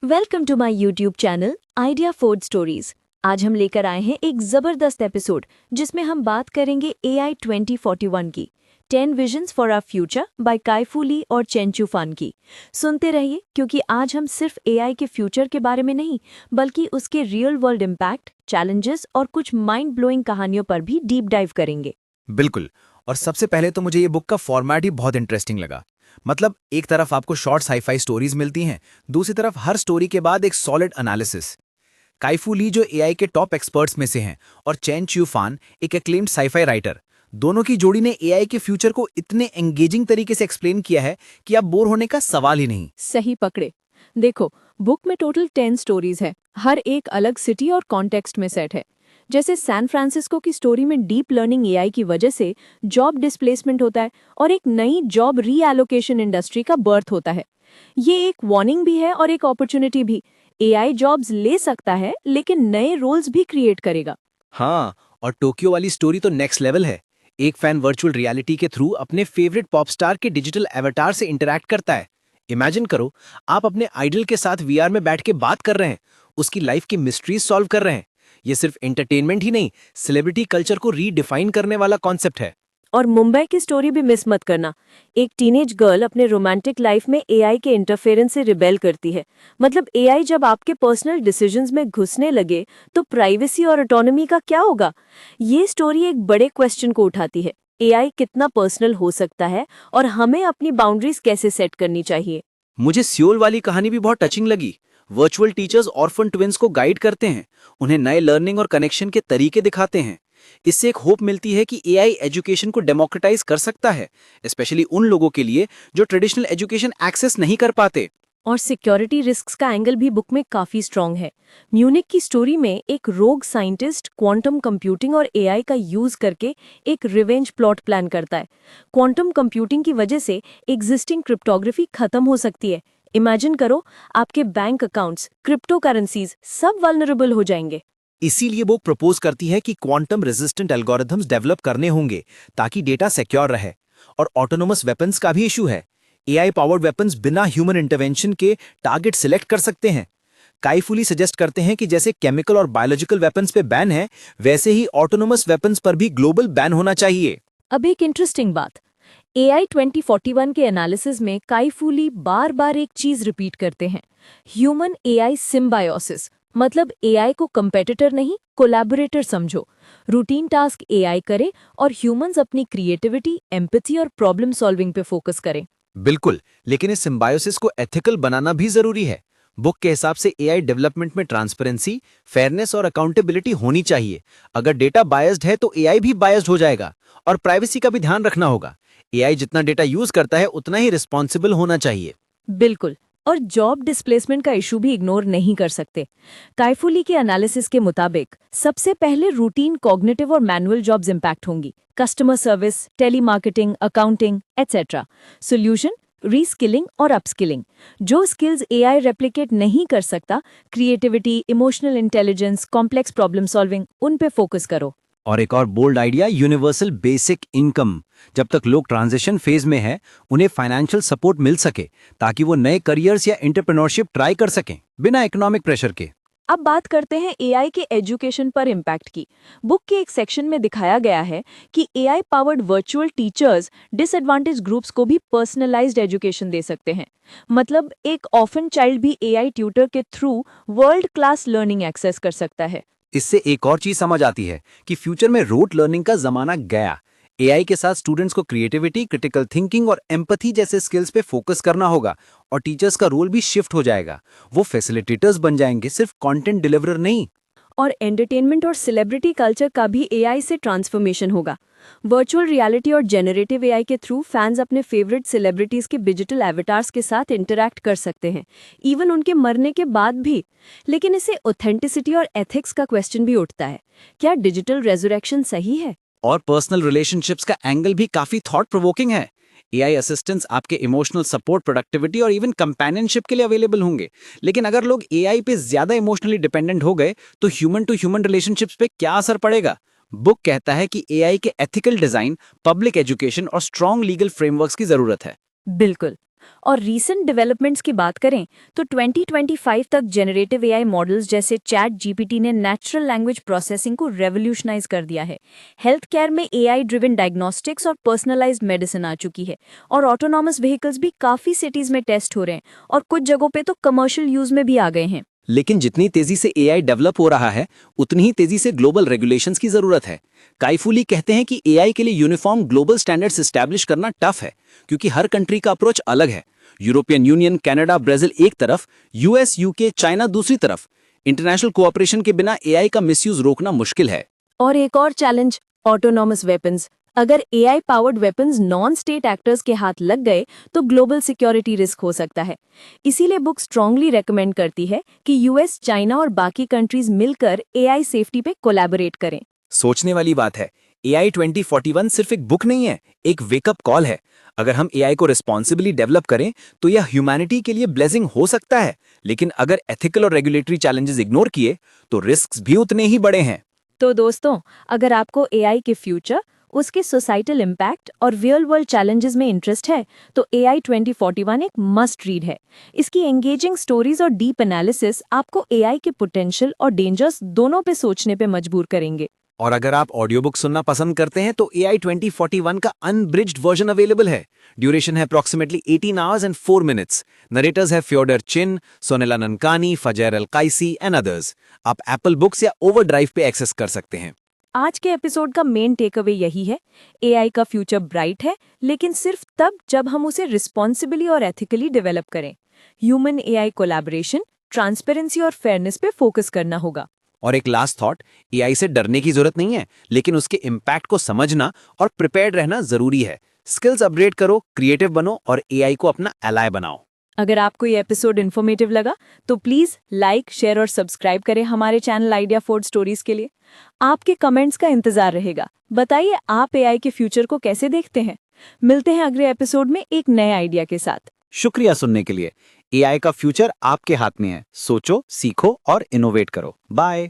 Welcome to my YouTube channel idea food stories. आज हम लेकर आए हैं एक जबरदस्त एपिसोड जिसमें हम बात करेंगे AI 2041 की 10 visions for our future by Kai Fu Lee और चेन चू फान की। सुनते रहिए क्योंकि आज हम सिर्फ AI के फ्यूचर के बारे में नहीं बल्कि उसके रियल वर्ल्ड इम्पैक्ट, चैलेंजेस और कुछ माइंड ब्लोइंग कहानियों पर भी डीप डाइव करेंगे। बिल्कुल। और सबसे पहले तो मुझे ये बुक का फॉर्मेट ही बहुत इंटरेस्टिंग लगा। मतलब एक तरफ आपको शॉर्ट साई-फाई स्टोरीज मिलती हैं, दूसरी तरफ हर स्टोरी के बाद एक सॉलिड एनालिसिस। काई-फू ली जो AI के टॉप एक्सपर्ट्स में से हैं और चेन च्यू फान एक एक्लेम्ड साई-फाई राइटर, दोनों की जोड़ी ने AI के फ्यूचर को इतने एंगेजिंग तरीके से एक्सप्लेन किया है कि आप बोर होने का सवाल ही नहीं। सही पकड़े। देखो, बुक में टोटल 10 स्टोरीज है, हर एक अलग सिटी और कॉन्टेक्स्ट में सेट है। जैसे सैन फ्रांसिस्को की स्टोरी में डीप लर्निंग AI की वजह से जॉब डिस्प्लेसमेंट होता है और एक नई जॉब रीएलोकेशन इंडस्ट्री का बर्थ होता है। ये एक वार्निंग भी है और एक अपॉर्चुनिटी भी। AI जॉब्स ले सकता है लेकिन नए रोल्स भी क्रिएट करेगा। हाँ, और टोक्यो वाली स्टोरी तो नेक्स्ट लेवल है। एक फैन वर्चुअल रियलिटी के थ्रू अपने फेवरेट पॉप स्टार के डिजिटल एवतार से इंटरैक्ट करता है। इमेजिन करो, आप अपने आइडल के साथ VR में बैठ के बात कर रहे हैं, उसकी लाइफ की मिस्ट्रीज सॉल्व कर रहे हैं। ये सिर्फ एंटरटेनमेंट ही नहीं, सेलिब्रिटी कल्चर को रीडिफाइन करने वाला कॉन्सेप्ट है। और मुंबई की स्टोरी भी मिस मत करना। एक टीनेज गर्ल अपने रोमांटिक लाइफ में AI के इंटरफेरेंस से रिबेल करती है। मतलब AI जब आपके पर्सनल डिसीजंस में घुसने लगे तो प्राइवेसी और ऑटोनॉमी का क्या होगा? ये स्टोरी एक बड़े क्वेश्चन को उठाती है। AI कितना पर्सनल हो सकता है और हमें अपनी बाउंड्रीज कैसे सेट करनी चाहिए? मुझे सियोल वाली कहानी भी बहुत टचिंग लगी। वर्चुअल टीचर्स ऑर्फन ट्विंस को गाइड करते हैं, उन्हें नए लर्निंग और कनेक्शन के तरीके दिखाते हैं। इससे एक होप मिलती है कि AI एजुकेशन को डेमोक्रेटाइज कर सकता है, स्पेशली उन लोगों के लिए जो ट्रेडिशनल एजुकेशन एक्सेस नहीं कर पाते। और सिक्योरिटी रिस्क्स का एंगल भी बुक में काफी स्ट्रांग है। म्यूनिक की स्टोरी में एक रोग साइंटिस्ट क्वांटम कंप्यूटिंग और AI का यूज करके एक रिवेंज प्लॉट प्लान करता है। क्वांटम कंप्यूटिंग की वजह से एग्जिस्टिंग क्रिप्टोग्राफी खत्म हो सकती है। इमेजिन करो, आपके बैंक अकाउंट्स, क्रिप्टो करेंसीज सब वल्नरेबल हो जाएंगे। इसीलिए वो प्रपोज करती है कि क्वांटम रेजिस्टेंट एल्गोरिथम्स डेवलप करने होंगे ताकि डेटा सिक्योर रहे। और ऑटोनोमस वेपन्स का भी इशू है। AI पावर्ड वेपन्स बिना ह्यूमन इंटरवेंशन के टारगेट सिलेक्ट कर सकते हैं। काई-फू ली सजेस्ट करते हैं कि जैसे केमिकल और बायोलॉजिकल वेपन्स पे बैन है, वैसे ही ऑटोनोमस वेपन्स पर भी ग्लोबल बैन होना चाहिए। अब एक इंटरेस्टिंग बात, AI 2041 के एनालिसिस में काई-फू ली बार बार एक चीज रिपीट करते हैं, ह्यूमन AI सिम्बायोसिस। मतलब AI को कंपेटिटर नहीं, कोलैबोरेटर समझो। रूटीन टास्क AI करे और ह्यूमंस अपनी क्रिएटिविटी, एम्पैथी और प्रॉब्लम सॉल्विंग पे फोकस करें। बिल्कुल, लेकिन इस सिम्बायोसिस को एथिकल बनाना भी जरूरी है। बुक के हिसाब से AI डेवलपमेंट में ट्रांसपेरेंसी, फेयरनेस और अकाउंटेबिलिटी होनी चाहिए। अगर डेटा बायस्ड है तो AI भी बायस्ड हो जाएगा। और प्राइवेसी का भी ध्यान रखना होगा। AI जितना डेटा यूज करता है उतना ही रिस्पॉन्सिबल होना चाहिए। बिल्कुल। और जॉब डिस्प्लेसमेंट का इशू भी इग्नोर नहीं कर सकते। काई-फू ली के एनालिसिस के मुताबिक सबसे पहले रूटीन कॉग्निटिव और मैनुअल जॉब्स इंपैक्ट होंगी, customer service, telemarketing, accounting etcetera. Solution, reskilling और अपस्किलिंग। जो स्किल्स AI रेप्लिकेट नहीं कर सकता, creativity, emotional intelligence, complex problem solving, उन पे फोकस करो। और एक और bold idea, universal basic income. जब तक लोग ट्रांजिशन फेज में हैं, उन्हें फाइनेंशियल सपोर्ट मिल सके ताकि वो नए करियर्स या एंटरप्रेन्योरशिप ट्राई कर सकें बिना इकोनॉमिक प्रेशर के। अब बात करते हैं AI के एजुकेशन पर इम्पैक्ट की। बुक के एक सेक्शन में दिखाया गया है कि AI powered virtual teachers disadvantage groups को भी पर्सनलाइज्ड एजुकेशन दे सकते हैं। मतलब एक ऑर्फन चाइल्ड भी AI ट्यूटर के through world class learning access कर सकता है। इससे एक और चीज समझ आती है कि फ्यूचर में रोट लर्निंग का जमाना गया। AI के साथ स्टूडेंट्स को क्रिएटिविटी, क्रिटिकल थिंकिंग और एम्पैथी जैसे स्किल्स पे फोकस करना होगा। और टीचर्स का रोल भी शिफ्ट हो जाएगा। वो फैसिलिटेटर्स बन जाएंगे, सिर्फ कंटेंट डिलीवरर नहीं। और एंटरटेनमेंट और सेलिब्रिटी कल्चर का भी AI से ट्रांसफॉर्मेशन होगा। वर्चुअल रियलिटी और जेनरेटिव AI के थ्रू फैंस अपने फेवरेट सेलिब्रिटीज के डिजिटल एवतार्स के साथ इंटरैक्ट कर सकते हैं, इवन उनके मरने के बाद भी। लेकिन इससे ऑथेंटिसिटी और एथिक्स का क्वेश्चन भी उठता है। क्या डिजिटल रेजरेक्शन सही है? और पर्सनल रिलेशनशिप्स का एंगल भी काफी थॉट प्रोवोकिंग है। AI असिस्टेंट्स आपके इमोशनल सपोर्ट, प्रोडक्टिविटी और इवन कंपेनियनशिप के लिए अवेलेबल होंगे। लेकिन अगर लोग AI पे ज्यादा इमोशनली डिपेंडेंट हो गए तो ह्यूमन टू ह्यूमन रिलेशनशिप्स पे क्या असर पड़ेगा? बुक कहता है कि AI के एथिकल डिजाइन, पब्लिक एजुकेशन और स्ट्रॉन्ग लीगल फ्रेमवर्क्स की जरूरत है। बिल्कुल। और रीसेंट डेवलपमेंट्स की बात करें तो 2025 तक जनरेटिव एआई मॉडल्स जैसे चैट जीपीटी ने नेचुरल लैंग्वेज प्रोसेसिंग को रेवोल्यूशनाइज कर दिया है। हेल्थ केयर में एआई ड्रिवन डायग्नोस्टिक्स और पर्सनलाइज्ड मेडिसिन आ चुकी है, और ऑटोनॉमस व्हीकल्स भी काफ़ी सिटीज़ में टेस्ट हो रहे हैं और कुछ जगहों पे तो कमर्शियल यूज़ में भी आ गए हैं। लेकिन जितनी तेजी से एआई डेवलप हो रहा है, उतनी ही तेजी से ग्लोबल रेगुलेशंस की जरूरत है। काइफुली कहते हैं कि एआई के लिए यूनिफॉर्म ग्लोबल स्टैंडर्ड्स एस्टैब्लिश करना टफ है, क्योंकि हर कंट्री का अप्रोच अलग है। यूरोपियन यूनियन, कनाडा, ब्राजील एक तरफ, यूएस, यूके, चाइना दूसरी तरफ। इंटरनेशनल कोऑपरेशन के बिना एआई का मिसयूज रोकना मुश्किल है। और एक और चैलेंज, ऑटोनॉमस वेपन्स। अगर AI powered weapons non state actors के हाथ लग गए तो ग्लोबल सिक्योरिटी रिस्क हो सकता है। इसीलिए बुक स्ट्रांगली रेकमेंड करती है कि यूएस, चाइना और बाकी कंट्रीज मिलकर एआई सेफ्टी पे कोलैबोरेट करें। सोचने वाली बात है, AI 2041 सिर्फ एक बुक नहीं है, एक वेकअप कॉल है। अगर हम AI को रिस्पॉन्सिबली डेवलप करें तो यह ह्यूमैनिटी के लिए ब्लेसिंग हो सकता है, लेकिन अगर एथिकल और रेगुलेटरी चैलेंजेस इग्नोर किए तो रिस्क्स भी उतने ही बड़े हैं। तो दोस्तों, अगर आपको एआई के फ्यूचर, उसके सोसाइटल इम्पैक्ट और रियल वर्ल्ड चैलेंजेस में इंटरेस्ट है तो AI 2041 एक मस्ट रीड है। इसकी एंगेजिंग स्टोरीज और डीप एनालिसिस आपको एआई के पोटेंशियल और डेंजर्स दोनों पे सोचने पे मजबूर करेंगे। और अगर आप ऑडियो बुक सुनना पसंद करते हैं तो AI 2041 का अनब्रिज्ड वर्जन अवेलेबल है। ड्यूरेशन है approximately 18 hours and 4 minutes. Narrators है Feodor Chin, Soneela Nankani, Fajer Al Kaisi and others. आप एप्पल बुक्स या ओवरड्राइव पे एक्सेस कर सकते हैं। आज के एपिसोड का मेन टेक अवे यही है, एआई का फ्यूचर ब्राइट है, लेकिन सिर्फ तब जब हम उसे रिस्पॉन्सिबली और एथिकली डेवलप करें। ह्यूमन एआई कोलैबोरेशन, ट्रांसपेरेंसी और फेयरनेस पे फोकस करना होगा। और एक लास्ट थॉट, AI से डरने की जरूरत नहीं है, लेकिन उसके इम्पैक्ट को समझना और प्रिपेयर्ड रहना जरूरी है। स्किल्स अपग्रेड करो, क्रिएटिव बनो और AI को अपना एलाय बनाओ। अगर आपको ये एपिसोड इन्फॉर्मेटिव लगा तो प्लीज लाइक, शेयर और सब्सक्राइब करें हमारे चैनल आइडिया फॉर स्टोरीज के लिए। आपके कमेंट्स का इंतजार रहेगा। बताइए आप एआई के फ्यूचर को कैसे देखते हैं। मिलते हैं अगले एपिसोड में एक नए आइडिया के साथ। शुक्रिया सुनने के लिए। एआई का फ्यूचर आपके हाथ में है। सोचो, सीखो और इनोवेट करो। बाय।